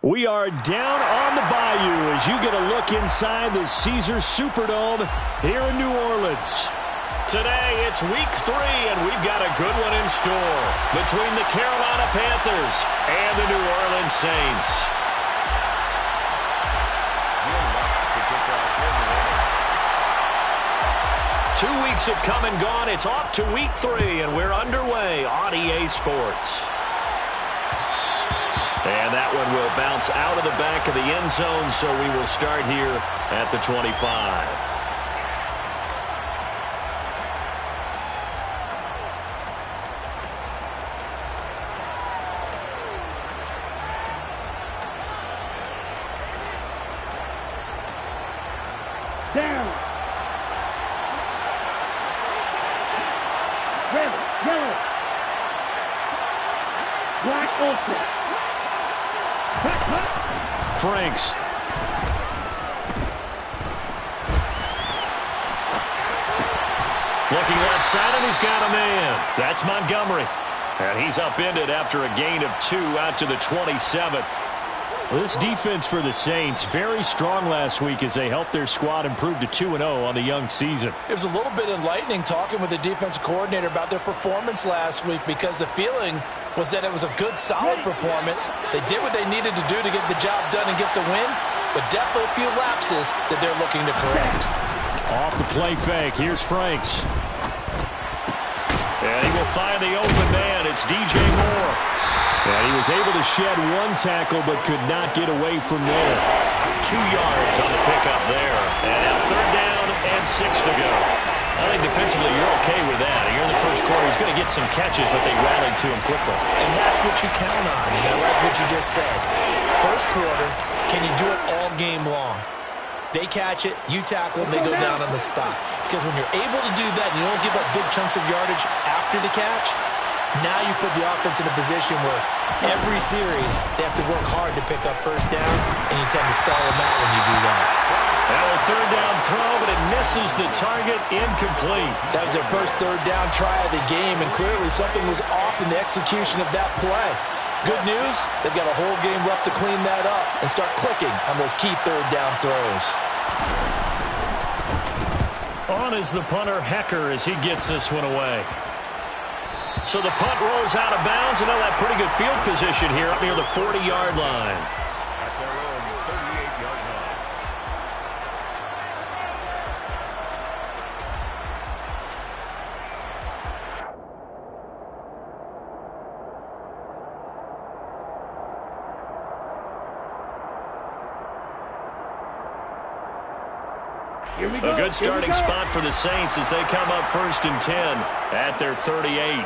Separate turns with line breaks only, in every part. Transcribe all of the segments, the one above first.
We are down on the bayou as you get a look inside the Caesars Superdome here in New Orleans.
Today, it's week 3, and we've got a good one in store between the Carolina Panthers and the New Orleans Saints. 2 weeks have come and gone. It's off to week 3, and we're underway on EA Sports. And that one will bounce out of the back of the end zone, so we will start here at the 25.
Down. Red, yellow. Black, ultra.
Franks.
Looking left side, and he's got a man. That's Montgomery. And he's upended after a gain of 2 out to the 27.
Well, this defense for the Saints, very strong last week as they helped their squad improve to 2-0 on the young season.
It was a little bit enlightening talking with the defensive coordinator about their performance last week, because the feeling was that it was a good, solid performance. They did what they needed to do to get the job done and get the win, but definitely a few lapses that they're looking to correct.
Off the play fake, here's Franks.
And he will find the open man. It's DJ Moore.
And he was able to shed 1 tackle but could not get away from there.
2 yards on the pickup there. And 3rd down and 6 to go. I think defensively you're okay with that. Here in the first quarter, he's going to get some catches, but they rallied to him quickly.
And that's what you count on, and I like what you just said. First quarter, can you do it all game long? They catch it, you tackle them, they go down on the spot. Because when you're able to do that and you don't give up big chunks of yardage after the catch, now you put the offense in a position where every series they have to work hard to pick up first downs, and you tend to stall them out when you do that.
Now a 3rd down throw, but it misses the target, incomplete.
That was their first 3rd down try of the game, and clearly something was off in the execution of that play. Good news, they've got a whole game left to clean that up and start clicking on those key 3rd down throws.
On is the punter, Hecker, as he gets this one away. So the punt rolls out of bounds, and they'll have pretty good field position here up near the 40-yard line. A good starting spot for the Saints as they come up 1st and 10 at their 38.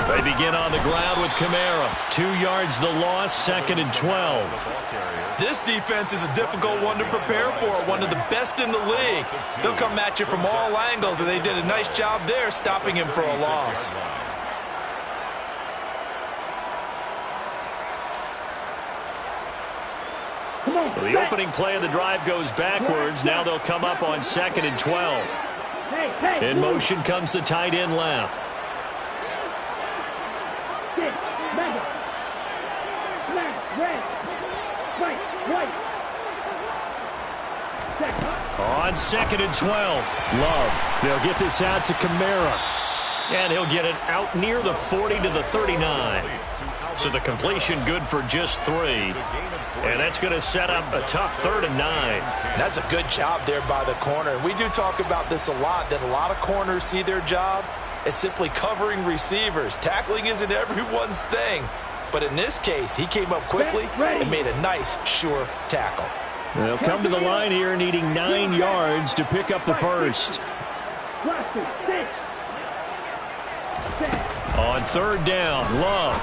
They begin on the ground with Kamara. 2 yards the loss, 2nd and 12.
This defense is a difficult one to prepare for, one of the best in the league. They'll come at you from all angles, and they did a nice job there stopping him for a loss.
So the opening play of the drive goes backwards. Now they'll come up on 2nd and 12. In motion comes the tight end left. On 2nd and 12.
Love. They'll get this out to Kamara.
And he'll get it out near the 40 to the 39. So the completion good for just 3. And that's going to set up a tough 3rd and 9.
That's a good job there by the corner. We do talk about this a lot, that a lot of corners see their job as simply covering receivers. Tackling isn't everyone's thing. But in this case, he came up quickly and made a nice, sure tackle.
They'll come to the line here needing 9 yards to pick up the first.
On 3rd down, Love.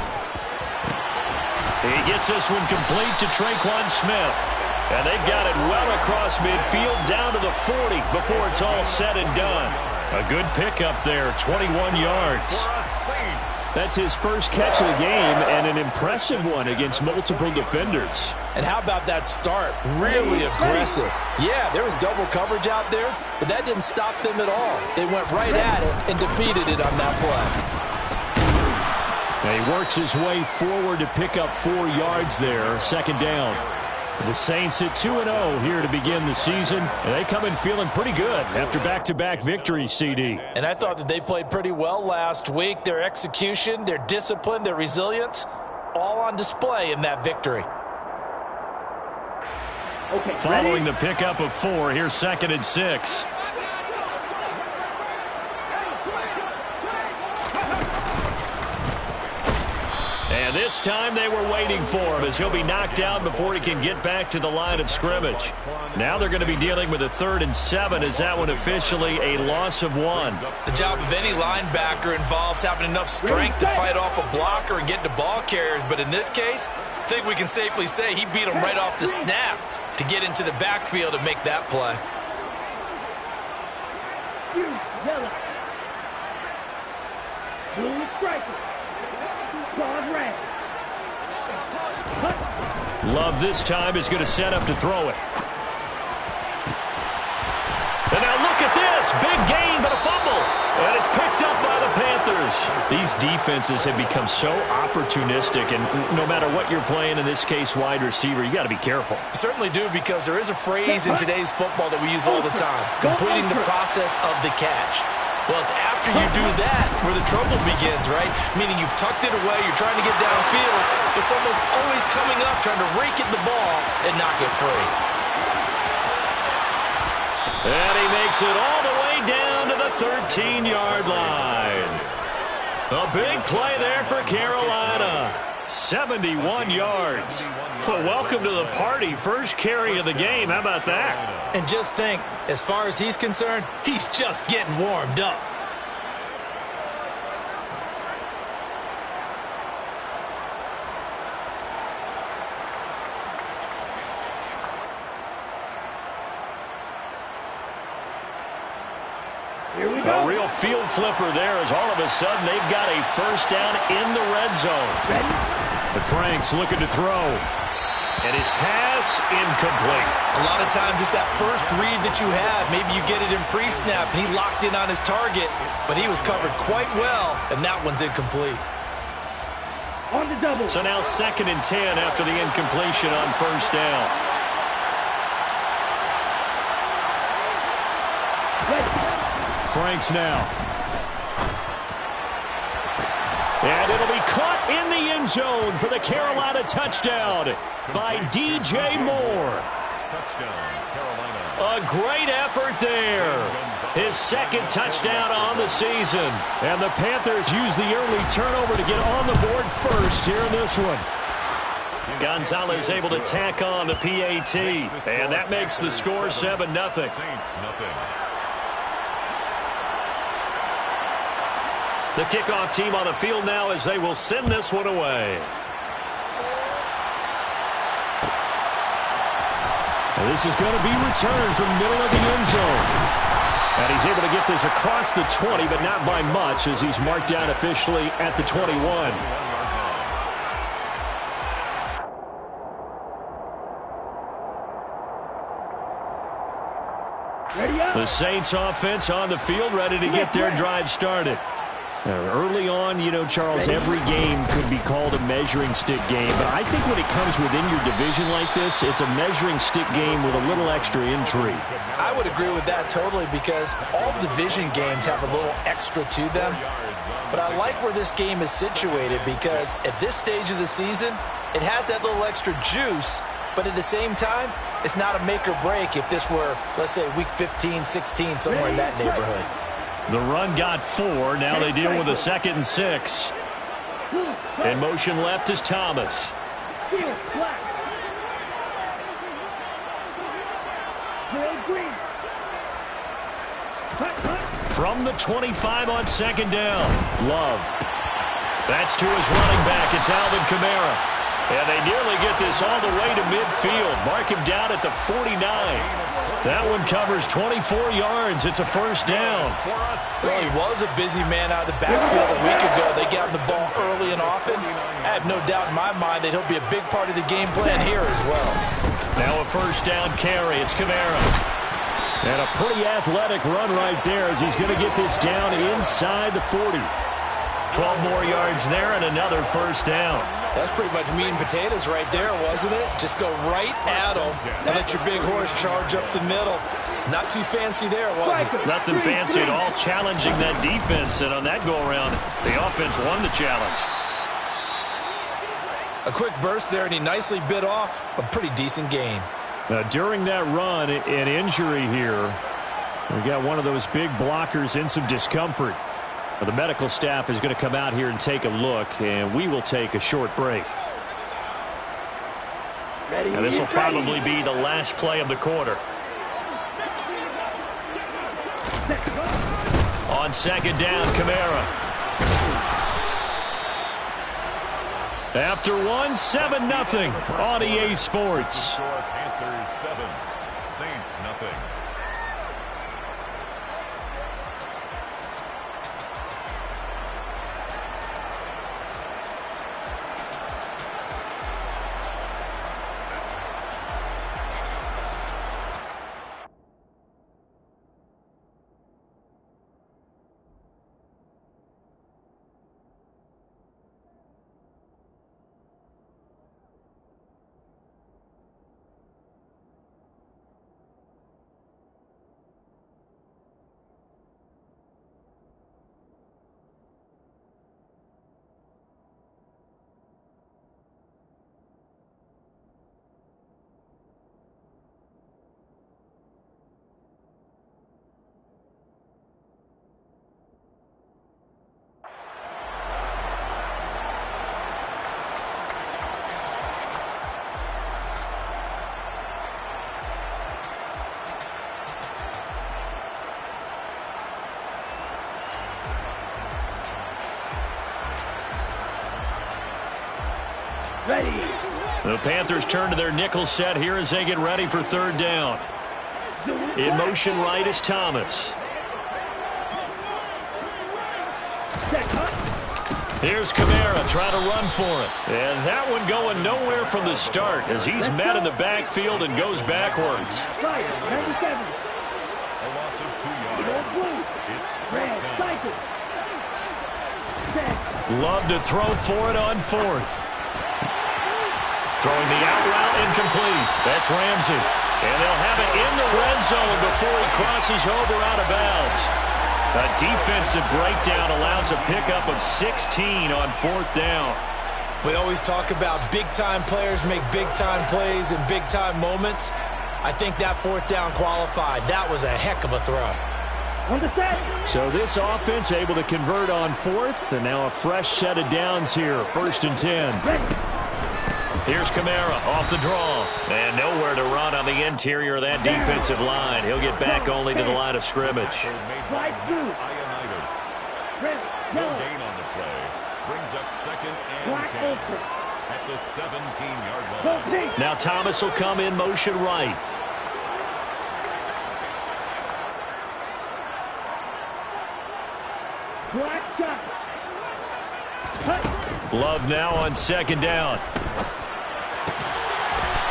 He gets this one complete to Traquan Smith. And they've got it well across midfield down to the 40 before it's all said and done. A good pickup there, 21 yards.
That's his first catch of the game, and an impressive one against multiple defenders.
And how about that start? Really aggressive. Yeah, there was double coverage out there, but that didn't stop them at all. They went right at it and defeated it on that play.
Now he works his way forward to pick up 4 yards there, second down. The Saints at 2-0 here to begin the season, and they come in feeling pretty good after back-to-back victories, CD.
And I thought that they played pretty well last week. Their execution, their discipline, their resilience, all on display in that victory.
Okay,
Following the pickup of 4, here's 2nd and 6. And this time they were waiting for him as he'll be knocked down before he can get back to the line of scrimmage. Now they're going to be dealing with a 3rd and 7 as that one officially a loss of 1.
The job of any linebacker involves having enough strength to fight off a blocker and get to ball carriers. But in this case, I think we can safely say he beat him right off the snap to get into the backfield and make that play.
Yellow. Blue striker. Red.
Love this time is going to set up to throw it. And now look at this. Big gain, but a fumble. And it's picked up by the Panthers.
These defenses have become so opportunistic, and no matter what you're playing, in this case wide receiver, you got to be careful.
Certainly do, because there is a phrase in today's football that we use all the time, completing the process of the catch. Well, it's after you do that where the trouble begins, right? Meaning you've tucked it away, you're trying to get downfield, but someone's always coming up trying to rake at the ball and knock it free.
And he makes it all the way down to the 13-yard line. A big play there for Carolina. 71 yards. Well, welcome to the party. First carry of the game. How about that?
And just think, as far as he's concerned, he's just getting warmed up.
Here we go.
A real field flipper there as all of a sudden they've got a first down in the red zone.
The Franks looking to throw.
And his pass incomplete.
A lot of times it's that first read that you have. Maybe you get it in pre-snap, and he locked in on his target, but he was covered quite well, and that one's incomplete.
On the double.
So now 2nd and 10 after the incompletion on first down.
Franks now. And it'll be caught in the end zone for the Carolina touchdown by DJ Moore.
Touchdown, Carolina.
A great effort there. His 2nd touchdown on the season.
And the Panthers use the early turnover to get on the board first here in this one.
Gonzalez able to tack on the PAT. And that makes the score 7-0.
Saints, nothing.
The kickoff team on the field now as they will send this one away.
And this is going to be returned from middle of the end zone. And he's able to get this across the 20, but not by much as he's marked down officially at the 21.
The Saints offense on the field ready to get their drive started.
Early on, you know, Charles, every game could be called a measuring stick game. But I think when it comes within your division like this, it's a measuring stick game with a little extra intrigue.
I would agree with that totally, because all division games have a little extra to them. But I like where this game is situated, because at this stage of the season, it has that little extra juice. But at the same time, it's not a make or break if this were, let's say, week 15, 16, somewhere in that neighborhood.
The run got 4. Now they deal with a 2nd and 6. In motion left is Thomas. From the 25 on 2nd down. Love. That's to his running back. It's Alvin Kamara. And they nearly get this all the way to midfield. Mark him down at the 49. That one covers 24 yards. It's a first down.
Well, he was a busy man out of the backfield a week ago. They got him the ball ball early and often, I have no doubt in my mind that he'll be a big part of the game plan here as well.
Now a first down carry. It's Kamara. And a pretty athletic run right there as he's going to get this down inside the 40.
12 more yards there and another first down.
That's pretty much meat and potatoes right there, wasn't it? Just go right at him and let your big horse charge up the middle. Not too fancy there, was it?
Nothing fancy at all, challenging that defense. And on that go-around, the offense won the challenge.
A quick burst there, and he nicely bit off a pretty decent gain.
During that run, an injury here. We got one of those big blockers in some discomfort. The medical staff is going to come out here and take a look, and we will take a short break. Now this will probably be the last play of the quarter. On second down, Kamara. After one, 7-0 on EA Sports.
Panthers 7, Saints nothing.
Ready.
The Panthers turn to their nickel set here as they get ready for third down. In motion right is Thomas. Here's Kamara trying to run for it. And that one going nowhere from the start as he's met in the backfield and goes backwards.
Fire, 97.
A loss of 2 yards. It's
Red, cycle.
Love to throw for it on fourth. Throwing the out route incomplete. That's Ramsey. And they'll have it in the red zone before he crosses over out of bounds. A defensive breakdown allows a pickup of 16 on fourth down.
We always talk about big-time players make big-time plays in big-time moments. I think that fourth down qualified. That was a heck of a throw.
On the set.
So this offense able to convert on fourth, and now a fresh set of downs here, 1st and 10.
Ready.
Here's Kamara off the draw. And nowhere to run on the interior of that defensive line. He'll get back only to the line of scrimmage.
Slide through.
Ionitis.
Red,
No
yellow.
gain on the play. Brings up 2nd and
Black
10
open.
at the 17-yard
Go
line.
pink.
Now Thomas will come in motion right.
Black shot. Cut.
Love now on second down.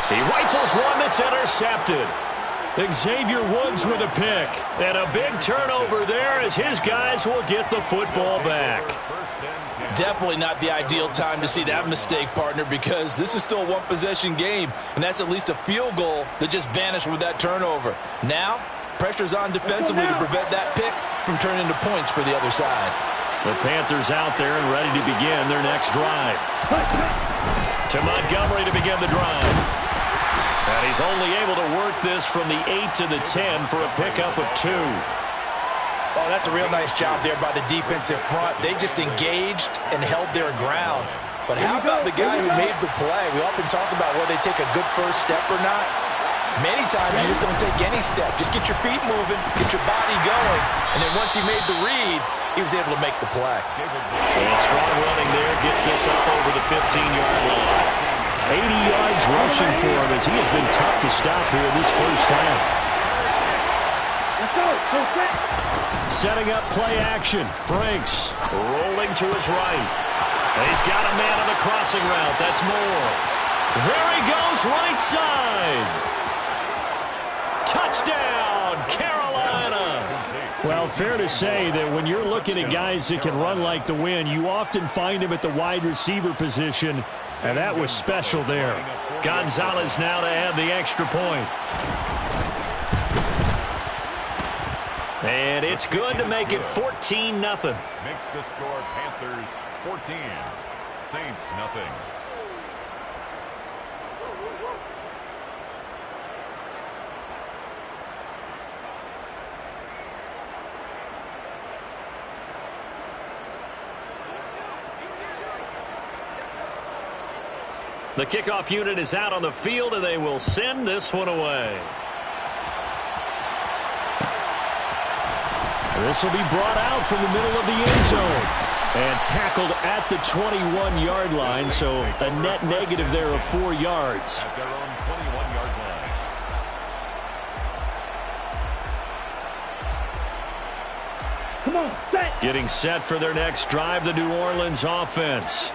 He rifles one that's intercepted. Xavier Woods with a pick. And a big turnover there as his guys will get the football back.
Definitely not the ideal time to see that mistake, partner, because this is still a one-possession game, and that's at least a field goal that just vanished with that turnover. Now, pressure's on defensively to prevent that pick from turning into points for the other side.
The Panthers out there and ready to begin their next drive. To Montgomery to begin the drive. And he's only able to work this from the 8 to the 10 for a pickup of 2.
Oh, that's a real nice job there by the defensive front. They just engaged and held their ground. But how about the guy who made the play? We often talk about whether they take a good first step or not. Many times you just don't take any step. Just get your feet moving, get your body going, and then once he made the read, he was able to make the play.
And strong running there gets this up over the 15-yard line. 80 yards rushing for him as he has been tough to stop here this first half.
Let's go. Go set.
Setting up play action. Franks rolling to his right. He's got a man on the crossing route. That's Moore. There he goes, right side. Touchdown, Carolina. Well, fair to say that when you're looking at guys that can run like the wind, you often find him at the wide receiver position, and that was special there. Gonzalez now to add the extra point. And it's good to make it 14-0.
Makes the score Panthers 14, Saints nothing.
The kickoff unit is out on the field, and they will send this one away. This will be brought out from the middle of the end zone and tackled at the 21-yard line, so a net negative there of 4 yards.
At their own 21-yard line.
Come on, set.
Getting set for their next drive, the New Orleans offense.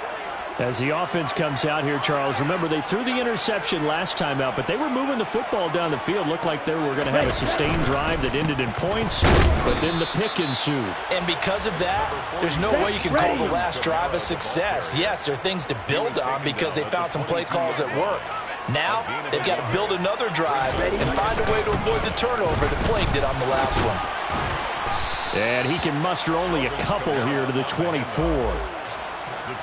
As the offense comes out here, Charles, remember they threw the interception last time out, but they were moving the football down the field. Looked like they were going to have a sustained drive that ended in points, but then the pick ensued.
And because of that, there's no way you can call the last drive a success. Yes, there are things to build on because they found some play calls that work. Now, they've got to build another drive and find a way to avoid the turnover that Blake did on the last one.
And he can muster only a couple here to the 24.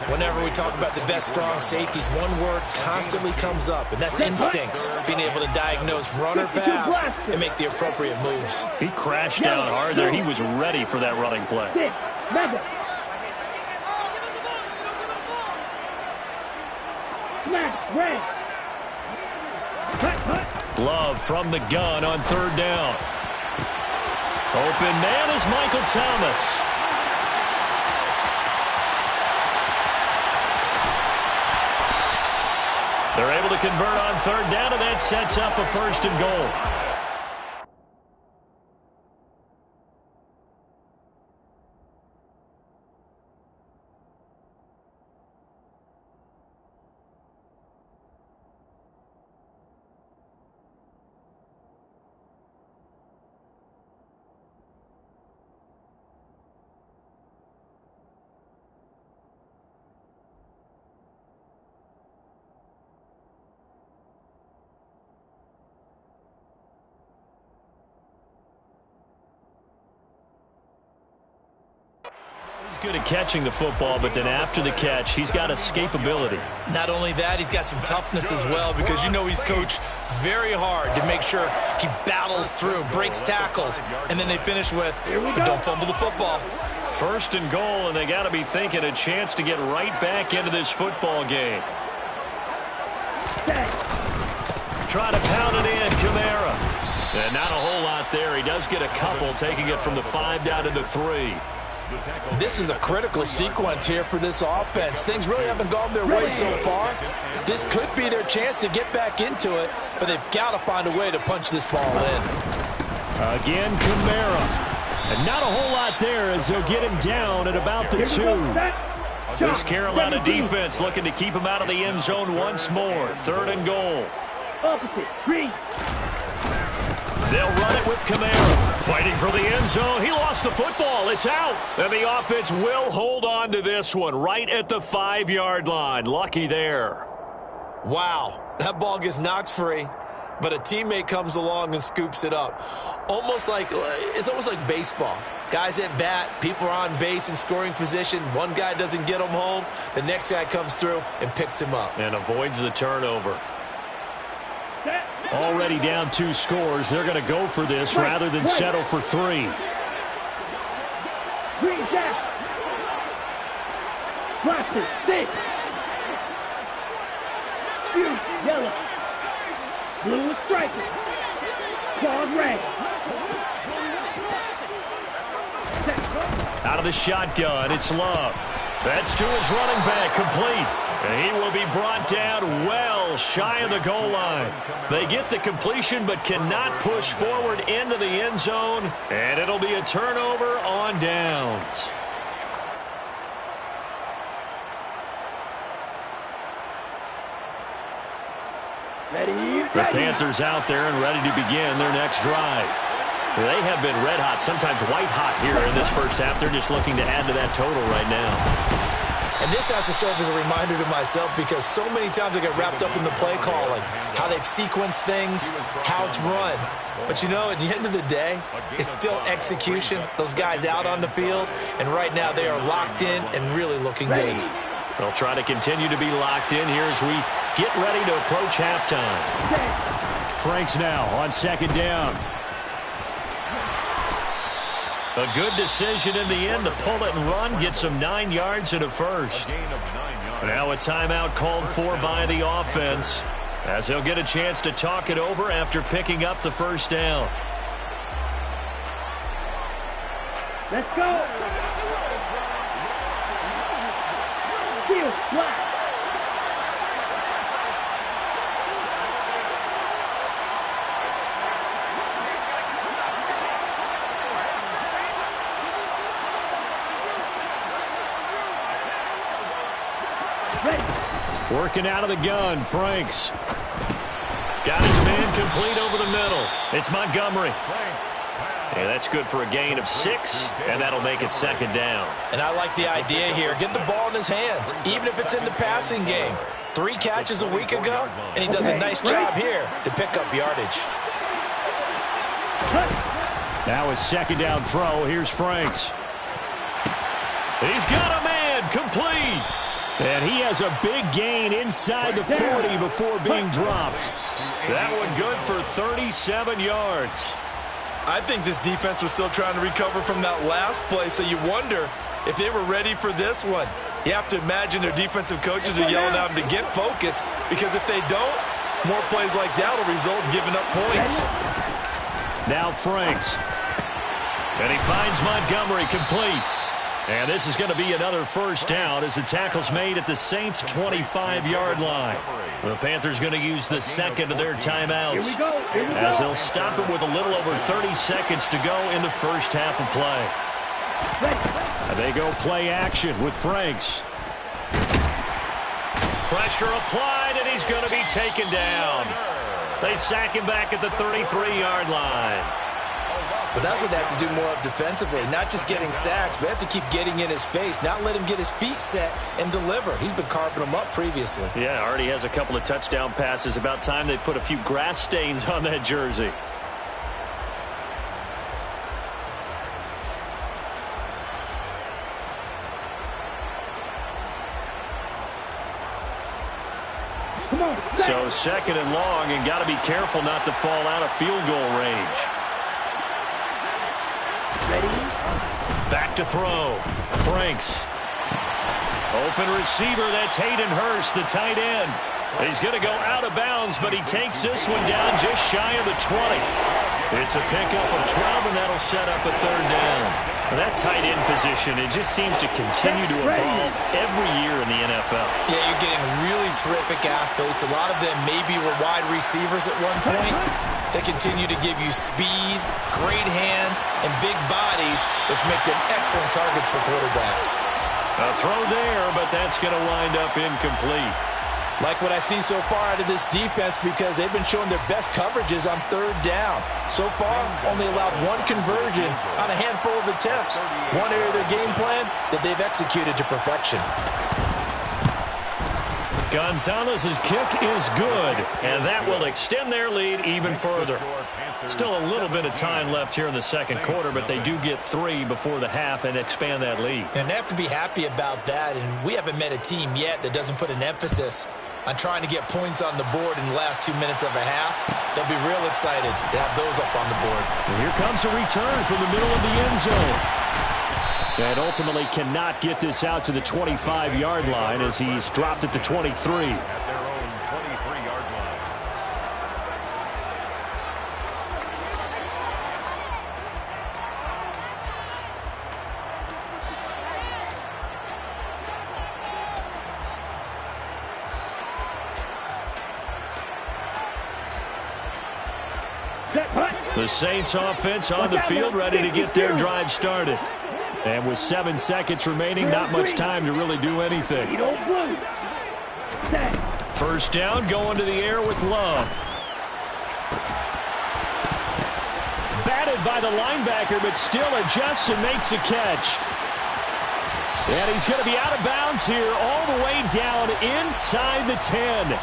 Whenever we talk about the best strong safeties, one word constantly comes up, and that's instincts. Being able to diagnose run or pass and make the appropriate moves.
He crashed down hard there. He was ready for that running play. Love from the gun on third down. Open man is Michael Thomas. They're able to convert on third down, and that sets up a 1st and goal. Good at catching the football, but then after the catch, he's got escapability.
Not only that, he's got some toughness as well because you know he's coached very hard to make sure he battles through, breaks tackles, and then they finish with, but don't fumble the football.
1st and goal, and they got to be thinking a chance to get right back into this football game. Try to pound it in, Kamara. And not a whole lot there. He does get a couple, taking it from the 5 down to the 3.
This is a critical sequence here for this offense. Things really haven't gone their way so far. This could be their chance to get back into it, but they've got to find a way to punch this ball in.
Again, Kamara. And not a whole lot there as they'll get him down at about the 2. This Carolina defense looking to keep him out of the end zone once more. 3rd and goal.
Opposite, 3.
They'll run it with Kamara. Fighting for the end zone. He lost the football. It's out. And the offense will hold on to this one right at the 5-yard line. Lucky there.
Wow. That ball gets knocked free, but a teammate comes along and scoops it up. It's almost like baseball. Guys at bat, people are on base in scoring position. One guy doesn't get him home. The next guy comes through and picks him up.
And avoids the turnover. Already down 2 scores. They're going to go for this rather than settle for 3.
Green jack. Blaster, 6. Yellow. Blue is striking. Claws red.
Out of the shotgun, it's Love. That's to his running back, complete. And he will be brought down well shy of the goal line. They get the completion but cannot push forward into the end zone. And it'll be a turnover on downs. The Panthers out there and ready to begin their next drive. They have been red hot, sometimes white hot here in this first half. They're just looking to add to that total right now.
And this has to serve as a reminder to myself because so many times I get wrapped up in the play calling, how they've sequenced things, how it's run. But, you know, at the end of the day, it's still execution. Those guys out on the field, and right now they are locked in and really looking good.
They'll try to continue to be locked in here as we get ready to approach halftime. Franks now on second down. A good decision in the end to pull it and run, get some 9 yards and a first. Now a timeout called for by the offense as they'll get a chance to talk it over after picking up the first down.
Let's go. Steal, flat.
Working out of the gun, Franks. Got his man complete over the middle. It's Montgomery. Yeah, that's good for a gain of 6, and that'll make it second down.
And I like the idea here. Get the ball in his hands, even if it's in the passing game. 3 catches a week ago, and he does a nice job here to pick up yardage.
Now it's second down throw. Here's Franks. He's got a man complete. And he has a big gain inside the 40 before being dropped. That one good for 37 yards.
I think this defense was still trying to recover from that last play, so you wonder if they were ready for this one. You have to imagine their defensive coaches are yelling at them to get focused, because if they don't, more plays like that will result in giving up points.
Now Franks. And he finds Montgomery complete. And this is going to be another first down as the tackle's made at the Saints' 25-yard line. The Panthers going to use the second of their timeouts as they'll stop it with a little over 30 seconds to go in the first half of play. And they go play action with Franks. Pressure applied, and he's going to be taken down. They sack him back at the 33-yard line.
But that's what they have to do more of defensively, not just getting sacks, but they have to keep getting in his face, not let him get his feet set and deliver. He's been carving them up previously.
Yeah, already has a couple of touchdown passes. About time they put a few grass stains on that jersey. So second and long, and got to be careful not to fall out of field goal range. Back to throw. Franks. Open receiver. That's Hayden Hurst, the tight end. He's going to go out of bounds, but he takes this one down just shy of the 20. It's a pickup of 12, and that'll set up a third down. That tight end position, it just seems to continue to evolve every year in the NFL.
Yeah, you're getting really terrific athletes. A lot of them maybe were wide receivers at one point. They continue to give you speed, great hands, and big bodies, which make them excellent targets for quarterbacks.
A throw there, but that's going to wind up incomplete.
Like what I see so far out of this defense, because they've been showing their best coverages on third down. So far, only allowed 1 conversion on a handful of attempts. One area of their game plan that they've executed to perfection.
Gonzalez's kick is good, and that will extend their lead even further. Still a little bit of time left here in the second quarter, but they do get 3 before the half and expand that lead.
And they have to be happy about that, and we haven't met a team yet that doesn't put an emphasis on trying to get points on the board in the last 2 minutes of a half. They'll be real excited to have those up on the board.
And here comes a return from the middle of the end zone. And ultimately cannot get this out to the 25-yard line as he's dropped at the 23.
At their own 23-yard line.
The Saints offense on the field, ready to get their drive started. And with 7 seconds remaining, not much time to really do anything. First down, going to the air with Love. Batted by the linebacker, but still adjusts and makes a catch. And he's going to be out of bounds here all the way down inside the 10.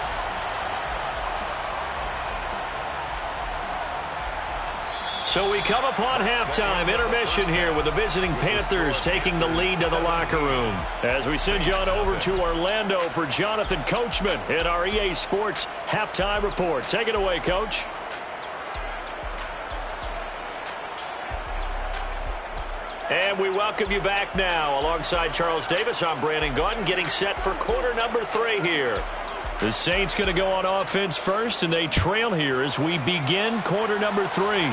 So we come upon halftime, intermission here with the visiting Panthers taking the lead to the locker room. As we send you on over to Orlando for Jonathan Coachman in our EA Sports Halftime Report. Take it away, Coach. And we welcome you back now. Alongside Charles Davis, I'm Brandon Gaudin, getting set for quarter number 3 here. The Saints going to go on offense first, and they trail here as we begin quarter number 3.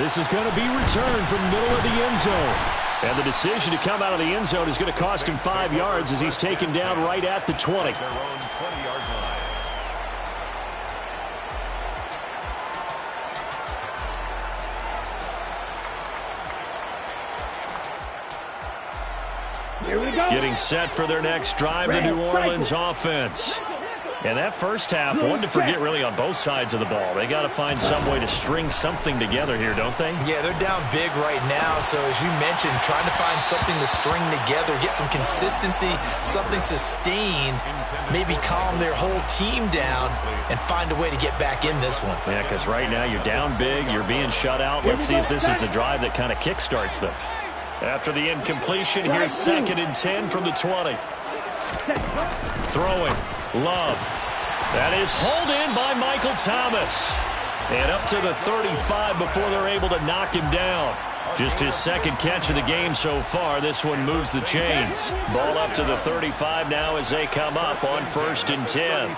This is going to be returned from the middle of the end zone. And the decision to come out of the end zone is going to cost him 5 yards as he's taken down right at the 20.
Their own 20-yard line.
Here we go.
Getting set for their next drive, the New Orleans offense. And that first half, one to forget really on both sides of the ball. They got to find some way to string something together here, don't they?
Yeah, they're down big right now. So as you mentioned, trying to find something to string together, get some consistency, something sustained, maybe calm their whole team down and find a way to get back in this one.
Yeah, because right now you're down big, you're being shut out. Let's see if this is the drive that kind of kickstarts them. After the incompletion, here's 2nd and 10 from the 20. Throwing. Love. That is hauled in by Michael Thomas. And up to the 35 before they're able to knock him down. Just his 2nd catch of the game so far. This one moves the chains. Ball up to the 35 now as they come up on 1st and 10.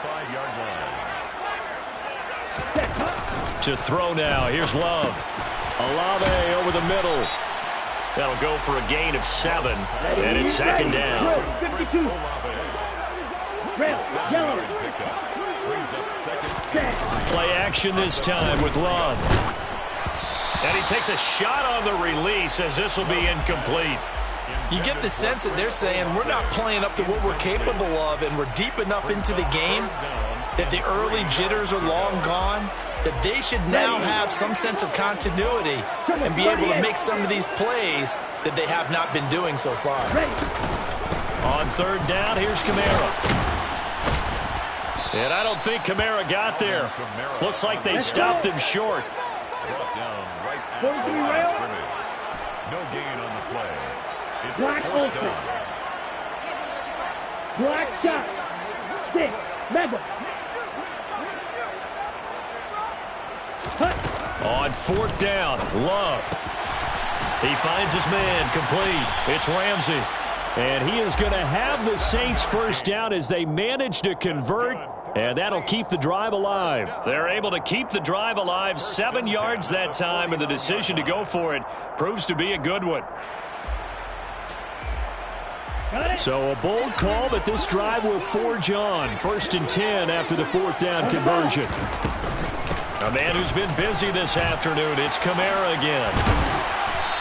To throw now. Here's Love. Olave over the middle. That'll go for a gain of 7. And it's 2nd down.
52. Red, yellow.
Play action this time with Love. And he takes a shot on the release as this will be incomplete.
You get the sense that they're saying we're not playing up to what we're capable of, and we're deep enough into the game that the early jitters are long gone, that they should now have some sense of continuity and be able to make some of these plays that they have not been doing so far.
On 3rd down, here's Kamara. And I don't think Kamara got there. Looks like they stopped him short.
Brought down right at the line of scrimmage. No gain on the play. It's
Black
4th
Olsen.
down.
Black shot. 6. Madden.
On 4th down, Love. He finds his man, complete. It's Ramsey. And he is going to have the Saints first down as they manage to convert, and that'll keep the drive alive. They're able to keep the drive alive, 7 yards that time, and the decision to go for it proves to be a good one. So a bold call, but this drive will forge on. 1st and 10 after the 4th down conversion. A man who's been busy this afternoon, it's Kamara again.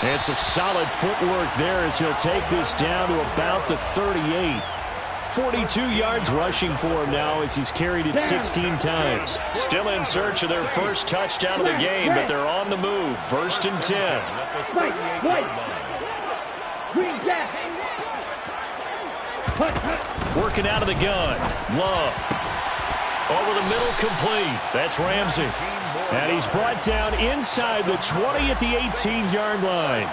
And some solid footwork there as he'll take this down to about the 38. 42 yards rushing for him now as he's carried it 16 times. Still in search of their first touchdown of the game, but they're on the move. 1st and 10. Working out of the gun. Love. Over the middle, complete. That's Ramsey. And he's brought down inside the 20 at the 18-yard line.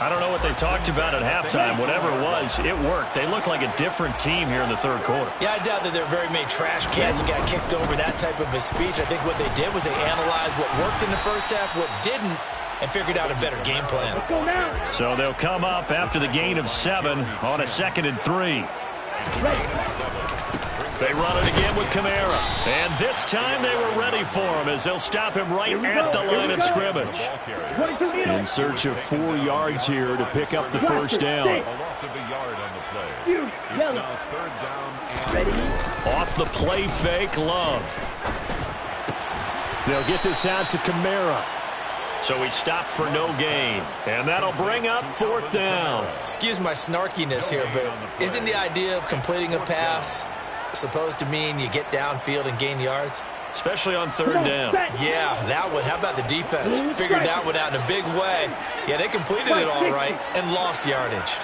I don't know what they talked about at halftime. Whatever it was, it worked. They look like a different team here in the 3rd quarter.
Yeah, I doubt that there are very many trash cans that got kicked over, that type of a speech. I think what they did was they analyzed what worked in the first half, what didn't, and figured out a better game plan.
So they'll come up after the gain of 7 on a 2nd and 3. They run it again with Kamara. And this time they were ready for him as they'll stop him right at the line of scrimmage. In search of 4 yards here to pick up the first down.
A loss of a yard on the play. It's now 3rd down and
Off the play fake, Love. They'll get this out to Kamara. So he stopped for no gain. And that'll bring up 4th down.
Excuse my snarkiness here, but isn't the idea of completing a pass supposed to mean you get downfield and gain yards?
Especially on 3rd down.
Yeah, that one. How about the defense? Figured that one out in a big way. Yeah, they completed it all right and lost yardage.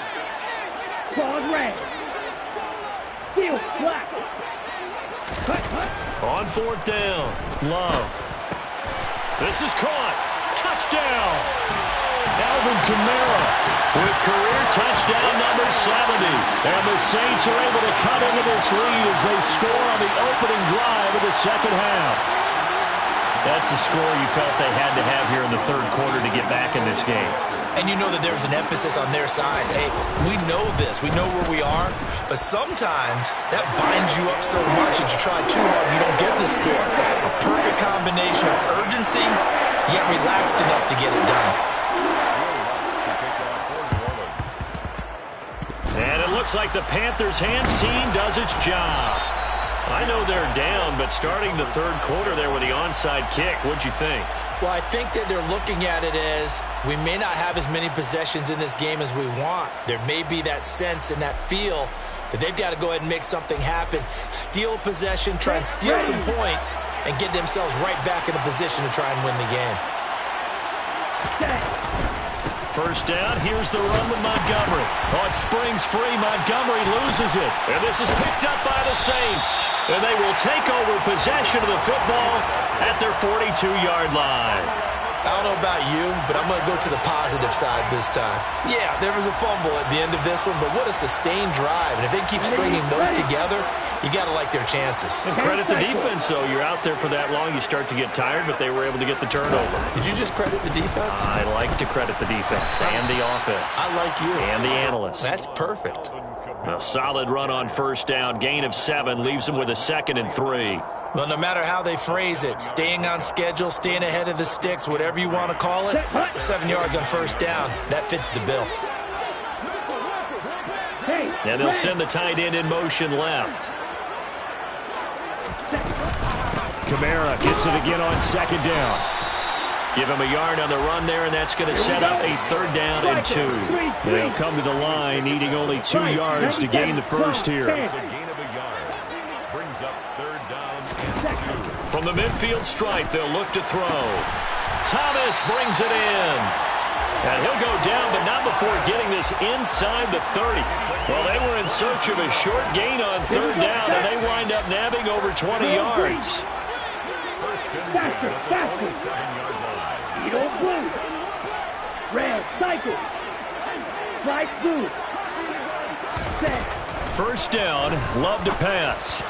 Pause red. Steel black.
On 4th down, Love. This is caught. Touchdown. Alvin Kamara with career touchdown number 70. And the Saints are able to cut into this lead as they score on the opening drive of the second half. That's the score you felt they had to have here in the 3rd quarter to get back in this game.
And you know that there's an emphasis on their side. Hey, we know this. We know where we are. But sometimes that binds you up so much that you try too hard, you don't get the score. A perfect combination of urgency, yet relaxed enough to get it done.
And it looks like the Panthers' hands team does its job. I know they're down, but starting the 3rd quarter there with the onside kick, what'd you think?
Well, I think that they're looking at it as we may not have as many possessions in this game as we want. There may be that sense and that feel that they've got to go ahead and make something happen. Steal possession, try and steal some points, and get themselves right back in a position to try and win the game.
1st down, here's the run with Montgomery. Oh, it springs free. Montgomery loses it. And this is picked up by the Saints. And they will take over possession of the football at their 42-yard line.
I don't know about you, but I'm going to go to the positive side this time. Yeah, there was a fumble at the end of this one, but what a sustained drive. And if they keep stringing those together, you got to like their chances.
And credit the defense, though. You're out there for that long, you start to get tired, but they were able to get the turnover.
Did you just credit the defense?
I like to credit the defense and the offense.
I like you.
And the analysts.
That's perfect.
A solid run on 1st down. Gain of 7 leaves them with a 2nd and 3.
Well, no matter how they phrase it, staying on schedule, staying ahead of the sticks, whatever you want to call it, 7 yards on 1st down, that fits the bill.
And they'll send the tight end in motion left. Kamara gets it again on 2nd down. Give him a yard on the run there, and that's going to set up a 3rd down and 2. They'll come to the line, needing only 2 yards to gain the first here.
It's a gain of a yard. Brings up 3rd down and 2.
From the midfield stripe, they'll look to throw. Thomas brings it in. And he'll go down, but not before getting this inside the 30. Well, they were in search of a short gain on 3rd down, and they wind up nabbing over 20 yards.
First and 10 at the 27-yard line.
Eagle blue. Red cycle. Right blue. Set.
1st down, Love to pass.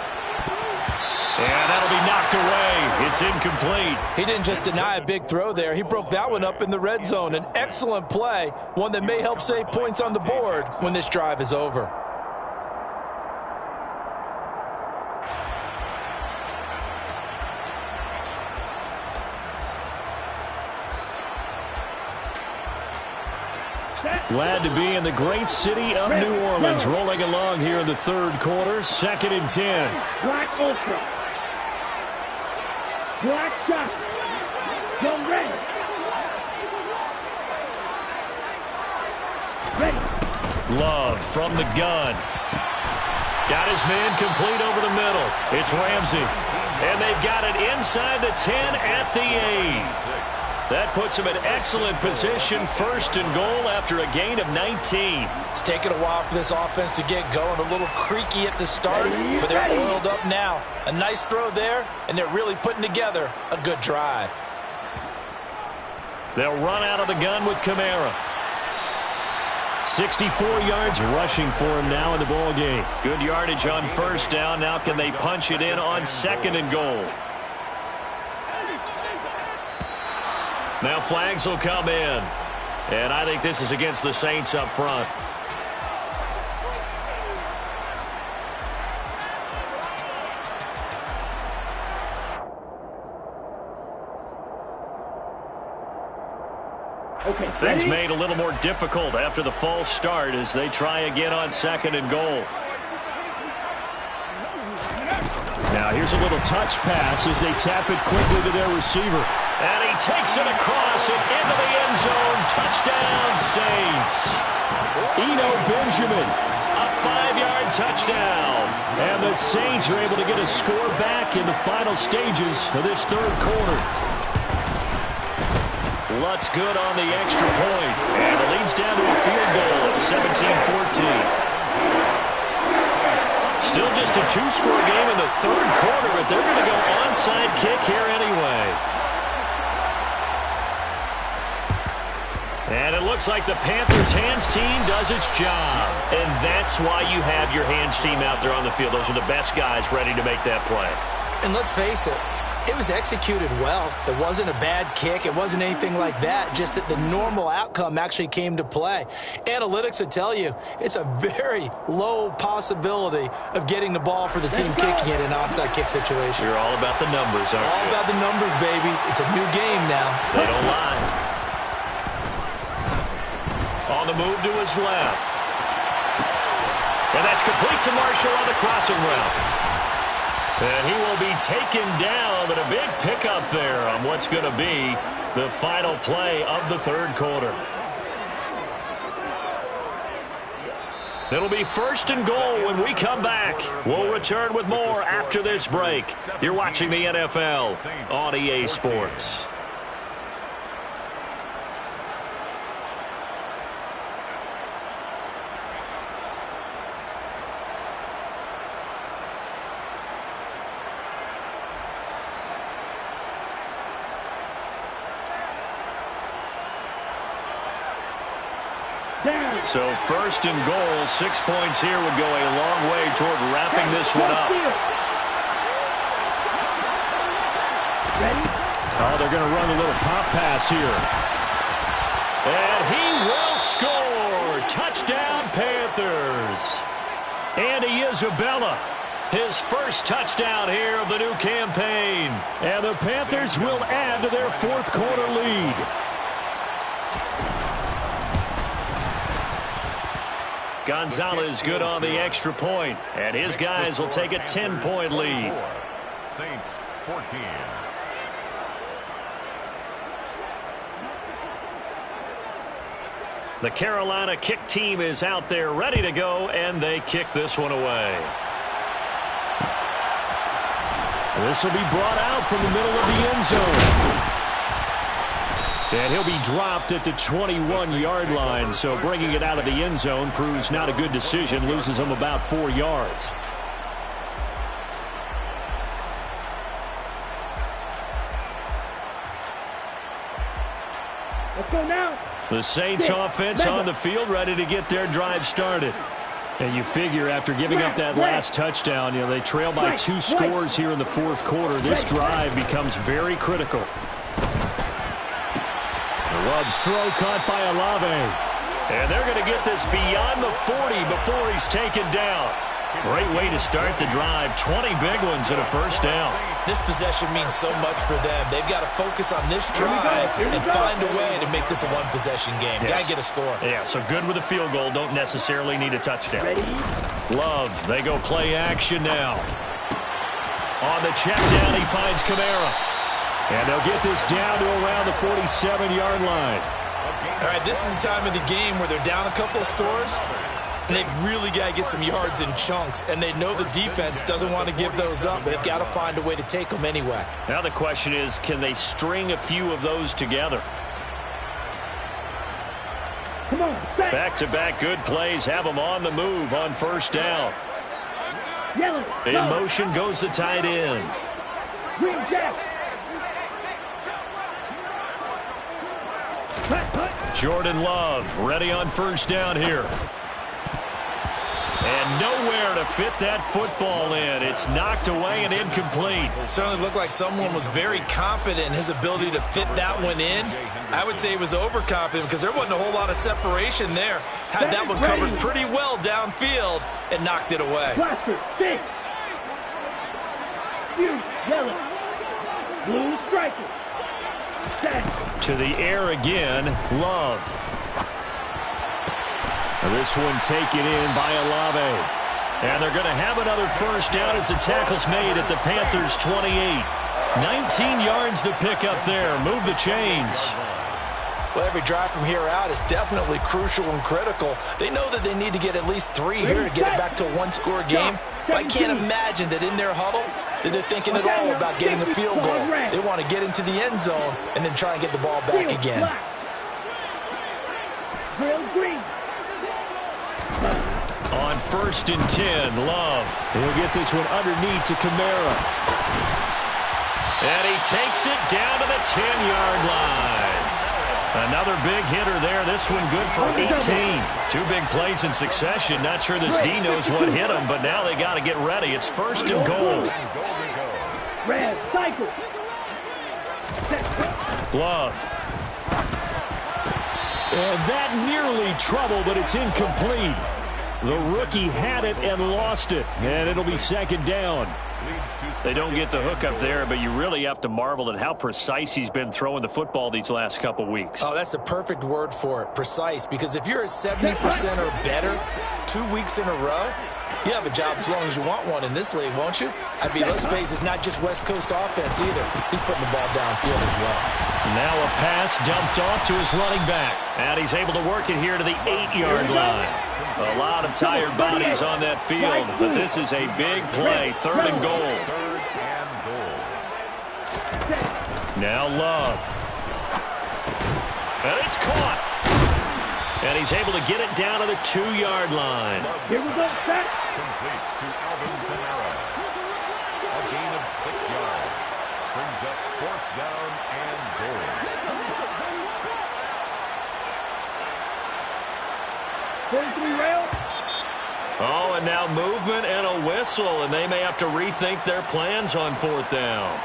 And that'll be knocked away. It's incomplete.
He didn't just deny a big throw there. He broke that one up in the red zone. An excellent play, one that may help save points on the board when this drive is over.
Glad to be in the great city of New Orleans, rolling along here in the 3rd quarter. 2nd and 10.
Black ultra. Black shot. Young red. Ready.
Love from the gun. Got his man complete over the middle. It's Ramsey. And they've got it inside the 10 at the 8. That puts him in excellent position, 1st and goal after a gain of 19.
It's taken a while for this offense to get going. A little creaky at the start, but they're oiled up now. A nice throw there, and they're really putting together a good drive.
They'll run out of the gun with Kamara. 64 yards rushing for him now in the ball game. Good yardage on 1st down. Now can they punch it in on 2nd and goal? Now flags will come in. And I think this is against the Saints up front.
Okay,
Things
ready?
made a little more difficult after the false start as they try again on 2nd and goal. Now here's a little touch pass as they tap it quickly to their receiver. And he takes it across and into the end zone. Touchdown, Saints. Eno Benjamin, a 5-yard touchdown. And the Saints are able to get a score back in the final stages of this third quarter. Lutz good on the extra point. And it leads down to a field goal at 17-14. Still just a 2-score game in the third quarter, but they're going to go onside kick here anyway. And it looks like the Panthers' hands team does its job. And that's why you have your hands team out there on the field. Those are the best guys ready to make that play.
And let's face it, it was executed well. It wasn't a bad kick. It wasn't anything like that. Just that the normal outcome actually came to play. Analytics will tell you it's a very low possibility of getting the ball for the team kicking it in an onside kick situation.
You're all about the numbers, aren't you?
All about the numbers, baby. It's a new game now.
They don't lie. On the move to his left. And that's complete to Marshall on the crossing route. And he will be taken down, but a big pickup there on what's going to be the final play of the third quarter. It'll be 1st and goal when we come back. We'll return with more after this break. You're watching the NFL on EA Sports. So 1st and goal, 6 points here would go a long way toward wrapping this one up. Oh, they're going to run a little pop pass here. And he will score. Touchdown, Panthers. Andy Isabella, his first touchdown here of the new campaign. And the Panthers will add to their fourth quarter lead. Gonzalez good on the extra point, and his guys will take a 10-point lead.
Saints 14.
The Carolina kick team is out there ready to go, and they kick this one away. This will be brought out from the middle of the end zone. And he'll be dropped at the 21-yard line, so bringing it out of the end zone proves not a good decision, loses him about 4 yards.
Let's go now.
The Saints offense on the field ready to get their drive started. And you figure after giving up that last touchdown, they trail by 2 scores here in the fourth quarter. This drive becomes very critical. Love's throw caught by Olave. And they're going to get this beyond the 40 before he's taken down. Great way to start the drive. 20 big ones and a first down.
This possession means so much for them. They've got to focus on this drive and find a way to make this a one-possession game. Got to get a score.
Yeah, so good with a field goal. Don't necessarily need a touchdown. Love, they go play action now. On the check down, he finds Kamara. And they'll get this down to around the 47-yard line.
All right, this is the time of the game where they're down a couple of scores, and they've really got to get some yards in chunks, and they know the defense doesn't want to give those up, but they've got to find a way to take them anyway.
Now the question is, can they string a few of those together?
Come on,
back-to-back good plays have them on the move on first down.
Yellow,
In motion goes the tight end.
Green jack.
Jordan Love ready on first down here. And nowhere to fit that football in. It's knocked away and incomplete.
Certainly looked like someone was very confident in his ability to fit that one in. I would say he was overconfident because there wasn't a whole lot of separation there. Had that one covered pretty well downfield and knocked it away.
Blaster, six. Huge, yellow. Blue striker.
To the air again, Love. This one taken in by Olave. And they're going to have another first down as the tackle's made at the Panthers' 28. 19 yards to pick up there. Move the chains.
Well, every drive from here out is definitely crucial and critical. They know that they need to get at least 3 here to get it back to a one-score game. But I can't imagine that in their huddle that they're thinking at all about getting a field goal. They want to get into the end zone and then try and get the ball back again.
On 1st and 10, Love. He'll get this one underneath to Kamara. And he takes it down to the 10-yard line. Another big hitter there. This one good for 18. 2 big plays in succession. Not sure this D knows what hit him, but now they got to get ready. It's 1st and goal.
Red, cycle.
Love. And that nearly trouble, but it's incomplete. The rookie had it and lost it, and it'll be 2nd down. They don't get the hook up there, but you really have to marvel at how precise he's been throwing the football these last couple weeks.
Oh, that's the perfect word for it, precise, because if you're at 70% or better 2 weeks in a row, you have a job as long as you want one in this league, won't you? I mean, let's face it, it's not just West Coast offense either. He's putting the ball downfield as well.
Now a pass dumped off to his running back. And he's able to work it here to the 8-yard line. A lot of tired bodies on that field, but this is a big play. 3rd and goal. Now Love. And it's caught. And he's able to get it down to the 2-yard line.
Here we go, set.
Complete to Alvin Kamara. A gain of 6 yards. Brings up 4th down and goal.
Oh, and now movement and a whistle, and they may have to rethink their plans on 4th down.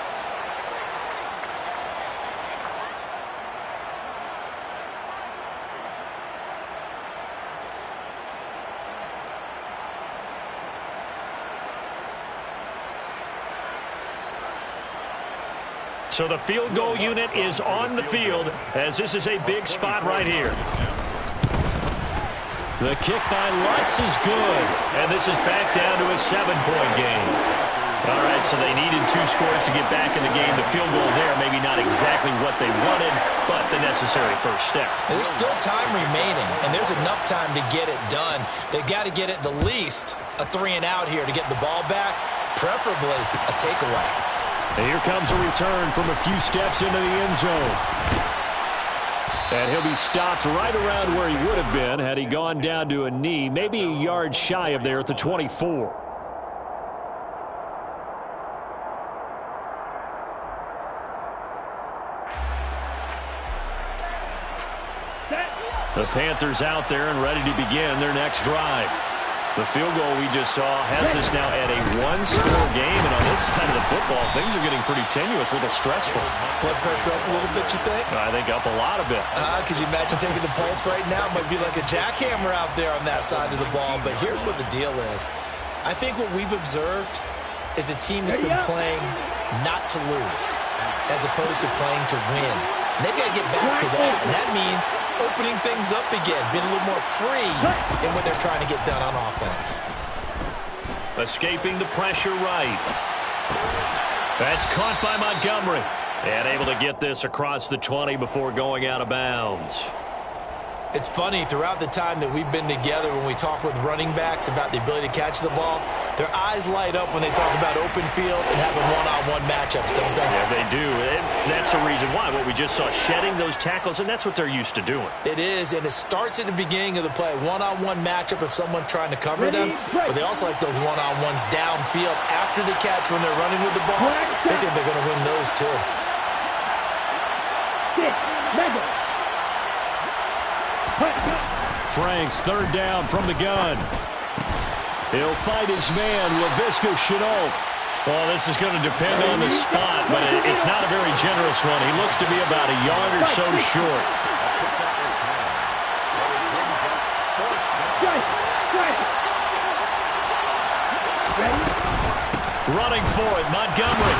So the field goal unit is on the field, as this is a big spot right here. The kick by Lutz is good, and this is back down to a 7-point game. All right, so they needed 2 scores to get back in the game. The field goal there, maybe not exactly what they wanted, but the necessary first step.
There's still time remaining, and there's enough time to get it done. They've got to get at the least a 3-and-out here to get the ball back, preferably a takeaway.
And here comes a return from a few steps into the end zone. And he'll be stopped right around where he would have been had he gone down to a knee, maybe a yard shy of there at the 24. The Panthers out there and ready to begin their next drive. The field goal we just saw has us now at a 1-score game, and on this side of the football, things are getting pretty tenuous, a little stressful.
Blood pressure up a little bit, you think?
I think up a lot of it.
Could you imagine taking the pulse right now? It might be like a jackhammer out there on that side of the ball, but here's what the deal is. I think what we've observed is a team that's been playing not to lose as opposed to playing to win. And they've got to get back to that, and that means opening things up again, being a little more free in what they're trying to get done on offense.
Escaping the pressure right. That's caught by Montgomery. And able to get this across the 20 before going out of bounds.
It's funny, throughout the time that we've been together, when we talk with running backs about the ability to catch the ball, their eyes light up when they talk about open field and having one-on-one matchups, don't they?
Yeah, they do. And that's the reason why. What we just saw, shedding those tackles, and that's what they're used to doing.
It is, and it starts at the beginning of the play. One-on-one matchup if someone's trying to cover them, but they also like those one-on-ones downfield after the catch when they're running with the ball. They think they're going to win those too.
Franks, 3rd down from the gun. He'll fight his man, Laviska Shenault. Well, this is going to depend on the spot, but it's not a very generous one. He looks to be about a yard or so short. Running for it, Montgomery.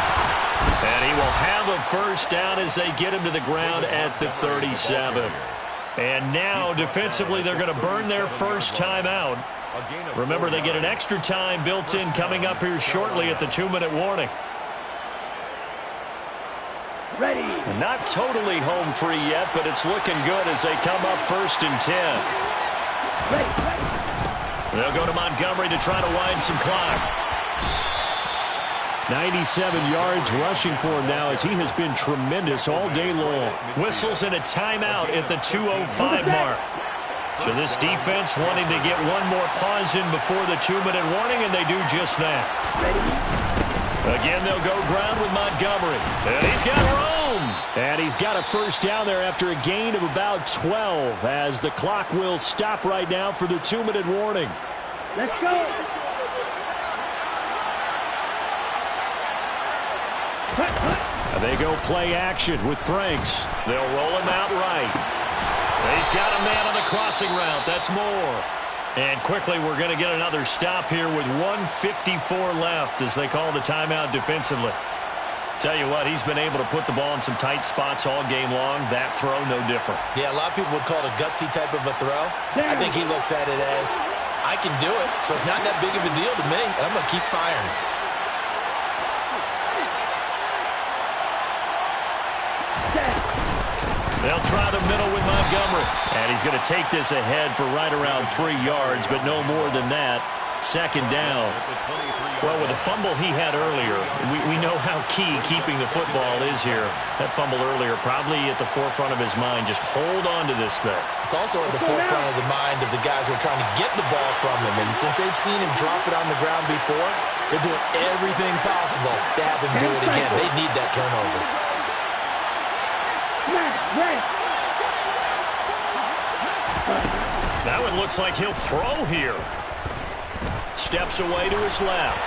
And he will have a first down as they get him to the ground at the 37. And now, defensively, they're going to burn their first time out. Remember, they get an extra time built in coming up here shortly at the 2-minute warning.
Ready.
Not totally home free yet, but it's looking good as they come up 1st and 10.
Ready.
They'll go to Montgomery to try to wind some clock. 97 yards rushing for him now as he has been tremendous all day long. Whistles and a timeout at the 2:05 mark. So this defense wanting to get one more pause in before the 2-minute warning, and they do just that. Again, they'll go ground with Montgomery. And he's got room. And he's got a first down there after a gain of about 12 as the clock will stop right now for the 2-minute warning.
Let's go.
They go play action with Franks. They'll roll him out right. He's got a man on the crossing route. That's more. And quickly we're going to get another stop here with 1:54 left as they call the timeout defensively. Tell you what, he's been able to put the ball in some tight spots all game long. That throw, no different.
Yeah, a lot of people would call it a gutsy type of a throw. I think he looks at it as, I can do it, so it's not that big of a deal to me, and I'm going to keep firing.
They'll try the middle with Montgomery. And he's going to take this ahead for right around 3 yards, but no more than that. 2nd down. Well, with the fumble he had earlier, we know how key keeping the football is here. That fumble earlier probably at the forefront of his mind. Just hold on to this thing.
It's also at the forefront of the mind of the guys who are trying to get the ball from him. And since they've seen him drop it on the ground before, they're doing everything possible to have him do it again. They need that turnover.
That one looks like he'll throw here. Steps away to his left.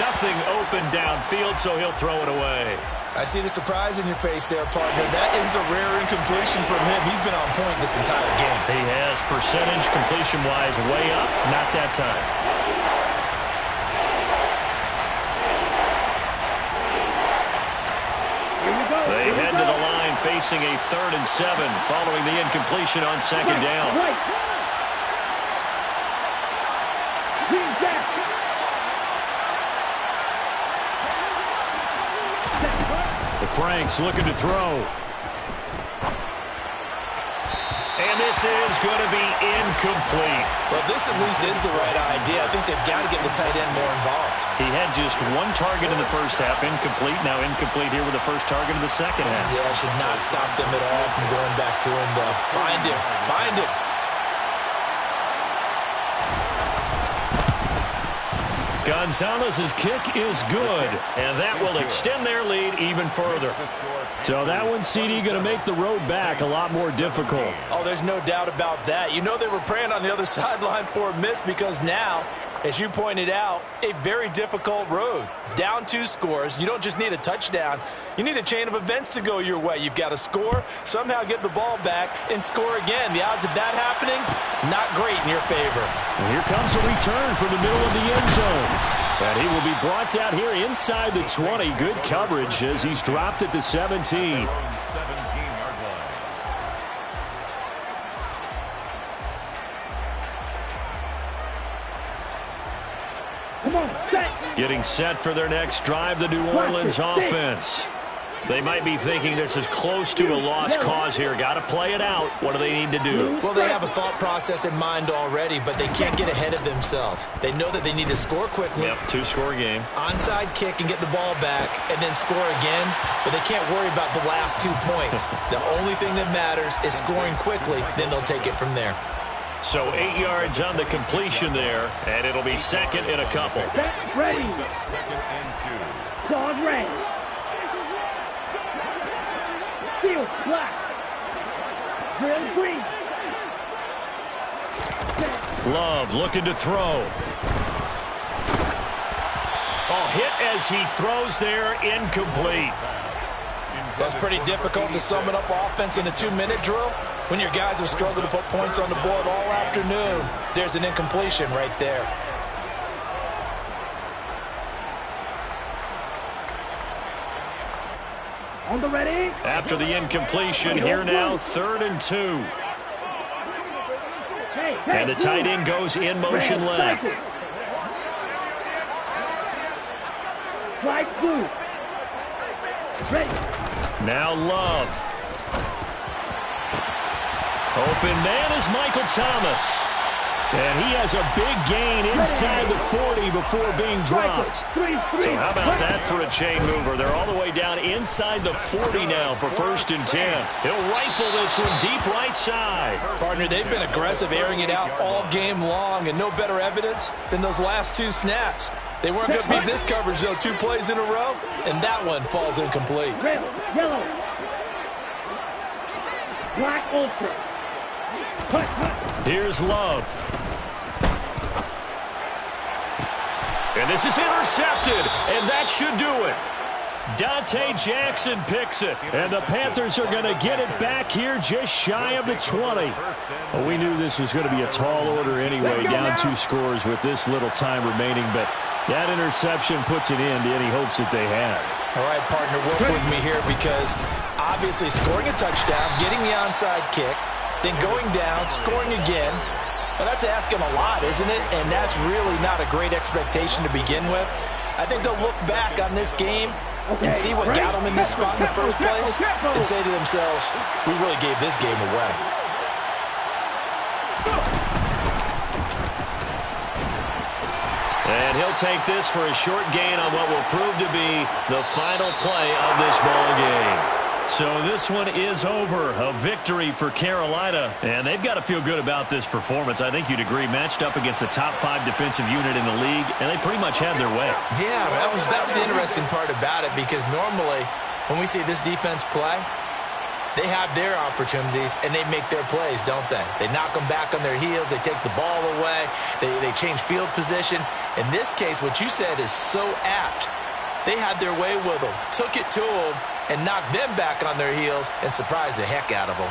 Nothing open downfield, so he'll throw it away.
I see the surprise in your face there, partner. That is a rare incompletion from him. He's been on point this entire game.
He has percentage completion-wise way up. Not that time. They head to the line facing a 3rd and 7 following the incompletion on 2nd down. The Franks looking to throw. And this is going to be incomplete.
Well, this at least is the right idea. I think they've got to get the tight end more involved.
He had just one target in the first half, incomplete. Now incomplete here with the first target of the second half.
Yeah, should not stop them at all from going back to him. Find him. Find him.
Gonzalez's kick is good, and that will extend their lead even further. So that one, CD, going to make the road back a lot more difficult.
Oh, there's no doubt about that. You know they were praying on the other sideline for a miss because now, as you pointed out, a very difficult road. Down 2 scores. You don't just need a touchdown. You need a chain of events to go your way. You've got to score, somehow get the ball back, and score again. The odds of that happening, not great in your favor.
Well, here comes a return from the middle of the end zone. And he will be brought down here inside the 20. Good coverage as he's dropped at the 17. Getting set for their next drive, the New Orleans offense. They might be thinking this is close to a lost cause here. Got to play it out. What do they need to do?
Well, they have a thought process in mind already, but they can't get ahead of themselves. They know that they need to score quickly.
Yep, 2-score game.
Onside kick and get the ball back and then score again, but they can't worry about the last 2 points. The only thing that matters is scoring quickly, then they'll take it from there.
So 8 yards on the completion there, and it'll be 2nd and a couple.
Ready.
2nd and 2.
Dog ready. Field black. Drill green.
Love looking to throw. Oh, hit as he throws there, incomplete.
That's pretty difficult to sum it up offense in a 2-minute drill. When your guys have struggled to put points on the board all afternoon, there's an incompletion right there.
On the ready.
After the incompletion, here now, 3rd and 2. And the tight end goes in motion left.
Strike blue. Ready.
Now Love. Open man is Michael Thomas. And he has a big gain inside the 40 before being dropped. So how about that for a chain mover? They're all the way down inside the 40 now for 1st and 10. He'll rifle this one deep right side.
Partner, they've been aggressive airing it out all game long, and no better evidence than those last 2 snaps. They weren't going to beat this coverage, though, 2 plays in a row, and that one falls incomplete.
Red, yellow. Black ultra.
Here's Love. And this is intercepted, and that should do it. Dante Jackson picks it, and the Panthers are going to get it back here just shy of the 20. Well, we knew this was going to be a tall order anyway, down 2 scores with this little time remaining, but that interception puts an end to any hopes that they had.
All right, partner, work with me here because obviously scoring a touchdown, getting the onside kick, then going down, scoring again. Well, that's asking a lot, isn't it? And that's really not a great expectation to begin with. I think they'll look back on this game and see what got them in this spot in the first place and say to themselves, we really gave this game away.
And he'll take this for a short gain on what will prove to be the final play of this ball game. So this one is over. A victory for Carolina. And they've got to feel good about this performance. I think you'd agree, matched up against a top 5 defensive unit in the league, and they pretty much had their way.
Yeah, that was the interesting part about it, because normally when we see this defense play, they have their opportunities and they make their plays, don't they? They knock them back on their heels. They take the ball away. They change field position. In this case, what you said is so apt. They had their way with them, took it to them, and knocked them back on their heels and surprised the heck out of them.